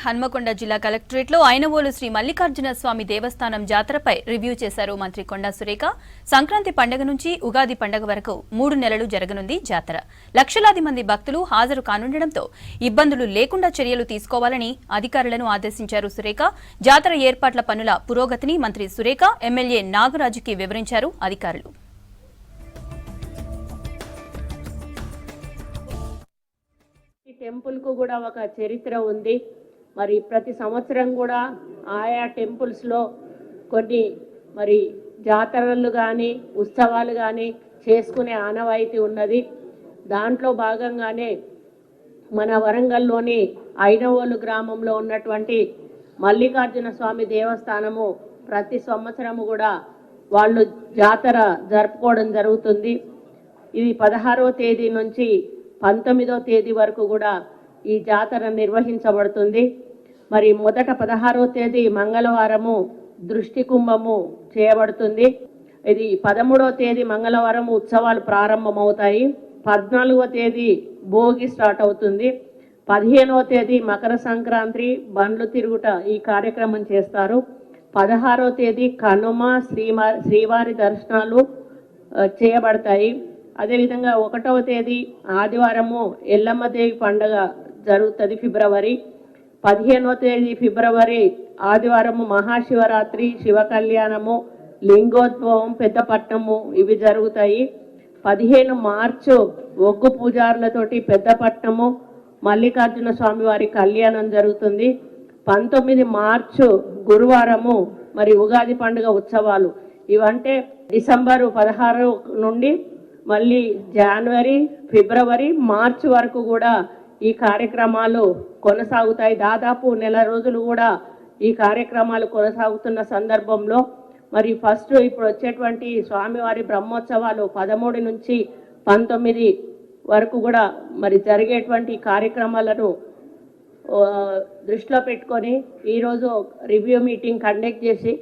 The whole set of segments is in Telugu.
హన్మకొండ జిల్లా కలెక్టరేట్లో ఐనవోలు శ్రీ మల్లికార్జున స్వామి దేవస్థానం జాతరపై రివ్యూ చేశారు మంత్రి కొండా సురేఖ. సంక్రాంతి పండుగ నుంచి ఉగాది పండుగ వరకు 3 నెలలు జరగనుంది జాతర. లక్షలాది మంది భక్తులు హాజరు కానుండడంతో ఇబ్బందులు లేకుండా చర్యలు తీసుకోవాలని అధికారులను ఆదేశించారు సురేఖ. జాతర ఏర్పాట్ల పనుల పురోగతిని మంత్రి సురేఖ ఎమ్మెల్యే నాగరాజుకి వివరించారు అధికారులు. టెంపుల్ కు కూడా ఒక చరిత్ర ఉంది. మరి ప్రతి సంవత్సరం కూడా ఆయా టెంపుల్స్లో కొన్ని జాతరలు కానీ ఉత్సవాలు కానీ చేసుకునే ఆనవాయితీ ఉన్నది. దాంట్లో భాగంగానే మన వరంగల్లోని ఐనవోలు గ్రామంలో ఉన్నటువంటి మల్లికార్జున స్వామి దేవస్థానము ప్రతి సంవత్సరము కూడా వాళ్ళు జాతర జరుపుకోవడం జరుగుతుంది. ఇది 16వ తేదీ నుంచి 19వ తేదీ వరకు కూడా ఈ జాతర నిర్వహించబడుతుంది. మరి మొదట 16వ తేదీ మంగళవారము దృష్టి కుంభము చేయబడుతుంది. ఇది 13వ తేదీ మంగళవారం ఉత్సవాలు ప్రారంభమవుతాయి. 14వ తేదీ భోగి స్టార్ట్ అవుతుంది. 15వ తేదీ మకర సంక్రాంతి బండ్లు తిరుగుట ఈ కార్యక్రమం చేస్తారు. 16వ తేదీ కనుమ శ్రీవారి దర్శనాలు చేయబడతాయి. అదేవిధంగా 1వ తేదీ ఆదివారము ఎల్లమ్మదేవి పండుగ జరుగుతుంది ఫిబ్రవరి. 15వ తేదీ ఫిబ్రవరి ఆదివారము మహాశివరాత్రి, శివ కళ్యాణము, లింగోద్భవం, పెద్దపట్నము ఇవి జరుగుతాయి. 15 మార్చు ఒగ్గు పూజారులతోటి పెద్దపట్నము మల్లికార్జున స్వామి వారి కళ్యాణం జరుగుతుంది. 19 మార్చు గురువారము ఉగాది పండుగ ఉత్సవాలు. ఇవంటే డిసెంబరు 16 నుండి మళ్ళీ జనవరి, ఫిబ్రవరి, మార్చి వరకు కూడా ఈ కార్యక్రమాలు కొనసాగుతాయి. దాదాపు నెల రోజులు కూడా ఈ కార్యక్రమాలు కొనసాగుతున్న సందర్భంలో ఫస్ట్ ఇప్పుడు వచ్చేటువంటి స్వామివారి బ్రహ్మోత్సవాలు 13 నుంచి 19 వరకు కూడా జరిగేటువంటి కార్యక్రమాలను దృష్టిలో పెట్టుకొని ఈరోజు రివ్యూ మీటింగ్ కండక్ట్ చేసి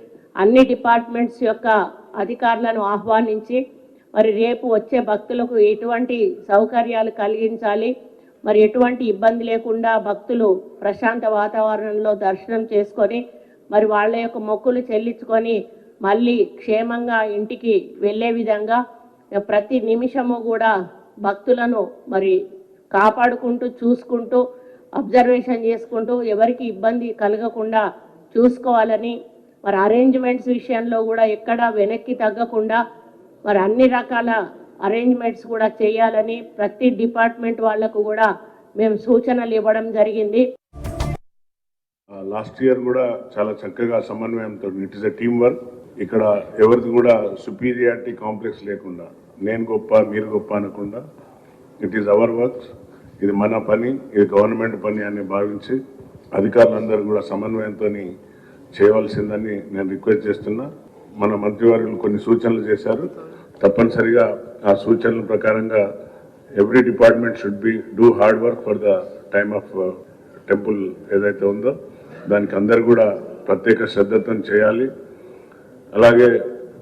అన్ని డిపార్ట్మెంట్స్ యొక్క అధికారులను ఆహ్వానించి రేపు వచ్చే భక్తులకు ఎటువంటి సౌకర్యాలు కలిగించాలి, ఎటువంటి ఇబ్బంది లేకుండా భక్తులు ప్రశాంత వాతావరణంలో దర్శనం చేసుకొని వాళ్ళ యొక్క మొక్కులు చెల్లించుకొని మళ్ళీ క్షేమంగా ఇంటికి వెళ్ళే విధంగా ప్రతి నిమిషము కూడా భక్తులను కాపాడుకుంటూ చూసుకుంటూ అబ్జర్వేషన్ చేసుకుంటూ ఎవరికి ఇబ్బంది కలగకుండా చూసుకోవాలని అరేంజ్మెంట్స్ విషయంలో కూడా ఎక్కడా వెనక్కి తగ్గకుండా అన్ని రకాల అరేంజ్మెంట్స్ కూడా చేయాలని ప్రతి డిపార్ట్మెంట్ వాళ్లకు కూడా మేము సూచనలు ఇవ్వడం జరిగింది. లాస్ట్ ఇయర్ కూడా చాలా చక్కగా సమన్వయంతో it is a team work. ఇక్కడ ఎవరిది కూడా సుపీరియారిటీ కాంప్లెక్స్ లేకుండా నేను గొప్ప మీరు గొప్ప అనకుండా ఇట్ ఈస్ అవర్ వర్క్స్, ఇది మన పని, ఇది గవర్నమెంట్ పని అని భావించి అధికారులందరూ కూడా సమన్వయంతో చేయవలసిందని నేను రిక్వెస్ట్ చేస్తున్నా. మన మంత్రివర్యులు కొన్ని సూచనలు చేశారు. తప్పనిసరిగా ఆ సూచనల ప్రకారంగా every department should be do hard work for the time of temple ఏదైతే ఉందో దానికి అందరు కూడా ప్రత్యేక శ్రద్ధతో చేయాలి. అలాగే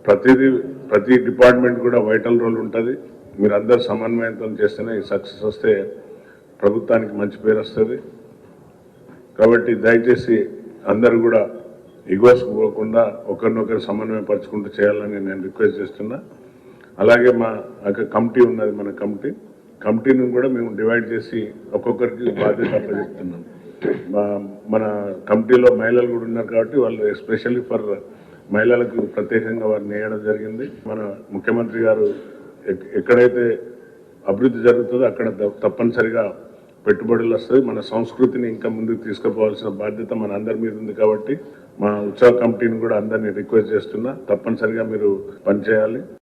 ప్రతి డిపార్ట్మెంట్ కూడా వైటల్ రోల్ ఉంటుంది. మీరు అందరు సమన్వయంతో చేస్తేనే సక్సెస్ వస్తే ప్రభుత్వానికి మంచి పేరు వస్తుంది. కాబట్టి దయచేసి అందరూ కూడా ఇగోస్కు పోకుండా ఒకరినొకరు సమన్వయపరచుకుంటూ చేయాలని నేను రిక్వెస్ట్ చేస్తున్నా. అలాగే మా కమిటీ ఉన్నది, మన కమిటీని కూడా మేము డివైడ్ చేసి ఒక్కొక్కరికి బాధ్యత అప్పచెప్తున్నాం. మన కమిటీలో మహిళలు కూడా ఉన్నారు కాబట్టి వాళ్ళు ఎస్పెషల్లీ ఫర్ మహిళలకు ప్రత్యేకంగా వారిని వేయడం జరిగింది. మన ముఖ్యమంత్రి గారు ఎక్కడైతే అభివృద్ధి జరుగుతుందో అక్కడ తప్పనిసరిగా పెట్టుబడులు వస్తుంది. మన సంస్కృతిని ఇంకా ముందుకు తీసుకుపోవాల్సిన బాధ్యత మన అందరి మీద ఉంది. కాబట్టి మా ఉత్సవ కమిటీని కూడా అందరినీ రిక్వెస్ట్ చేస్తున్నా, తప్పనిసరిగా మీరు పనిచేయాలి.